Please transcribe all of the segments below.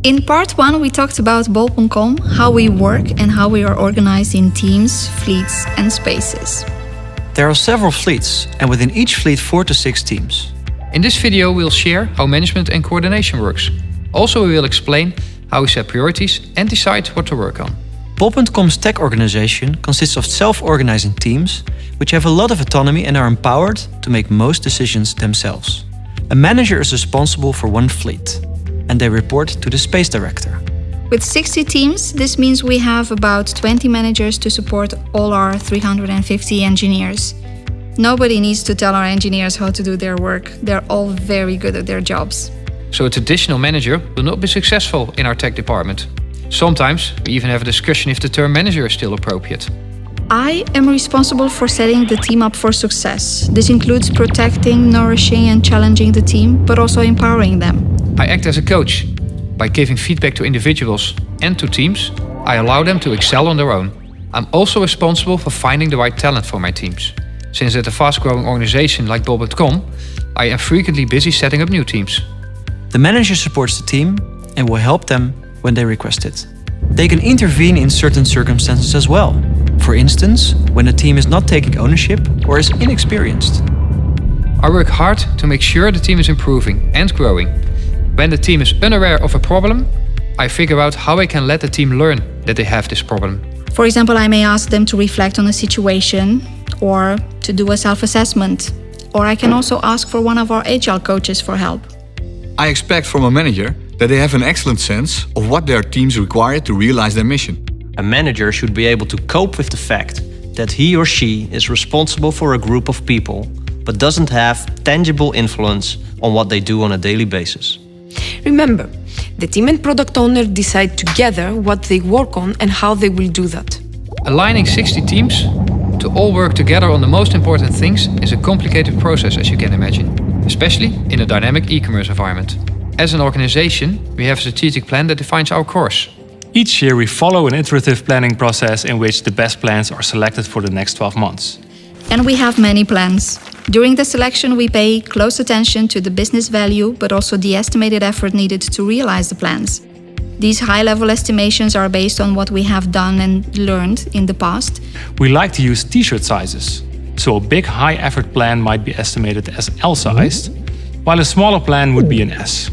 In part 1, we talked about Bol.com, how we work and how we are organized in teams, fleets and spaces. There are several fleets, and within each fleet 4 to 6 teams. In this video we'll share how management and coordination works. Also we will explain how we set priorities and decide what to work on. Bol.com's tech organization consists of self-organizing teams, which have a lot of autonomy and are empowered to make most decisions themselves. A manager is responsible for one fleet, and they report to the space director. With 60 teams, this means we have about 20 managers to support all our 350 engineers. Nobody needs to tell our engineers how to do their work. They're all very good at their jobs. So a traditional manager will not be successful in our tech department. Sometimes we even have a discussion if the term manager is still appropriate. I am responsible for setting the team up for success. This includes protecting, nourishing and challenging the team, but also empowering them. I act as a coach. By giving feedback to individuals and to teams, I allow them to excel on their own. I'm also responsible for finding the right talent for my teams. Since at a fast-growing organization like Thebol.com, I am frequently busy setting up new teams. The manager supports the team and will help them when they request it. They can intervene in certain circumstances as well. For instance, when a team is not taking ownership or is inexperienced. I work hard to make sure the team is improving and growing. When the team is unaware of a problem, I figure out how I can let the team learn that they have this problem. For example, I may ask them to reflect on a situation or to do a self-assessment. Or I can also ask for one of our agile coaches for help. I expect from a manager that they have an excellent sense of what their teams require to realize their mission. A manager should be able to cope with the fact that he or she is responsible for a group of people, but doesn't have tangible influence on what they do on a daily basis. Remember, the team and product owner decide together what they work on and how they will do that. Aligning 60 teams to all work together on the most important things is a complicated process, as you can imagine, especially in a dynamic e-commerce environment. As an organization, we have a strategic plan that defines our course. Each year we follow an iterative planning process in which the best plans are selected for the next 12 months. And we have many plans. During the selection, we pay close attention to the business value, but also the estimated effort needed to realize the plans. These high-level estimations are based on what we have done and learned in the past. We like to use t-shirt sizes. So a big high-effort plan might be estimated as L-sized, while a smaller plan would be an S.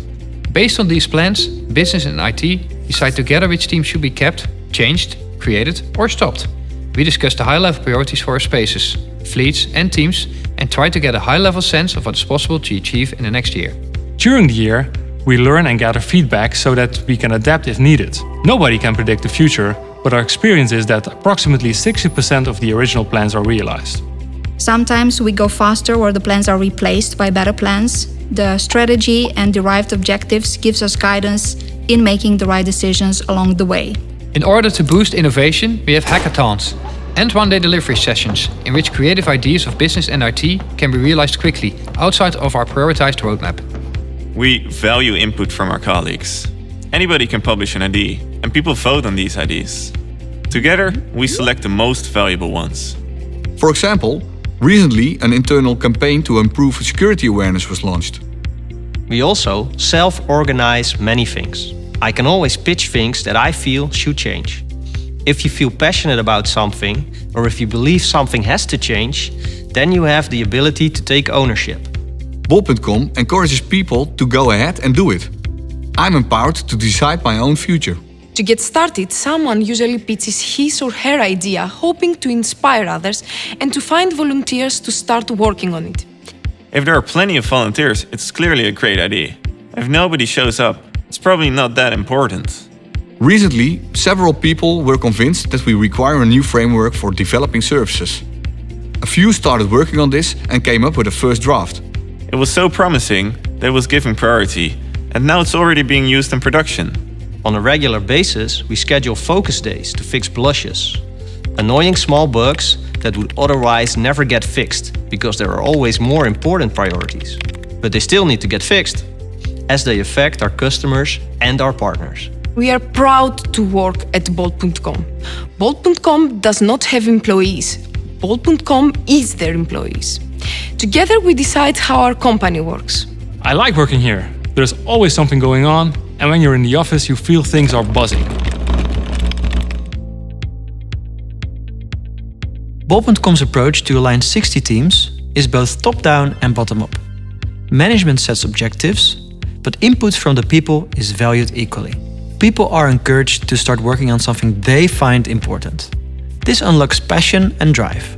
Based on these plans, business and IT decide together which teams should be kept, changed, created or stopped. We discuss the high-level priorities for our spaces, fleets and teams and try to get a high-level sense of what is possible to achieve in the next year. During the year, we learn and gather feedback so that we can adapt if needed. Nobody can predict the future, but our experience is that approximately 60% of the original plans are realized. Sometimes we go faster or the plans are replaced by better plans. The strategy and derived objectives gives us guidance in making the right decisions along the way. In order to boost innovation, we have hackathons and one-day delivery sessions in which creative ideas of business and IT can be realized quickly outside of our prioritized roadmap. We value input from our colleagues. Anybody can publish an idea, and people vote on these ideas. Together, we select the most valuable ones. For example, recently an internal campaign to improve security awareness was launched. We also self-organize many things. I can always pitch things that I feel should change. If you feel passionate about something, or if you believe something has to change, then you have the ability to take ownership. Bol.com encourages people to go ahead and do it. I'm empowered to decide my own future. To get started, someone usually pitches his or her idea, hoping to inspire others and to find volunteers to start working on it. If there are plenty of volunteers, it's clearly a great idea. If nobody shows up, it's probably not that important. Recently, several people were convinced that we require a new framework for developing services. A few started working on this and came up with a first draft. It was so promising that it was given priority, and now it's already being used in production. On a regular basis, we schedule focus days to fix blushes. Annoying small bugs that would otherwise never get fixed because there are always more important priorities. But they still need to get fixed, as they affect our customers and our partners. We are proud to work at Bol.com. Bol.com does not have employees. Bol.com is their employees. Together we decide how our company works. I like working here. There's always something going on, And when you're in the office, you feel things are buzzing. Bol.com's approach to align 60 teams is both top-down and bottom-up. Management sets objectives, but input from the people is valued equally. People are encouraged to start working on something they find important. This unlocks passion and drive.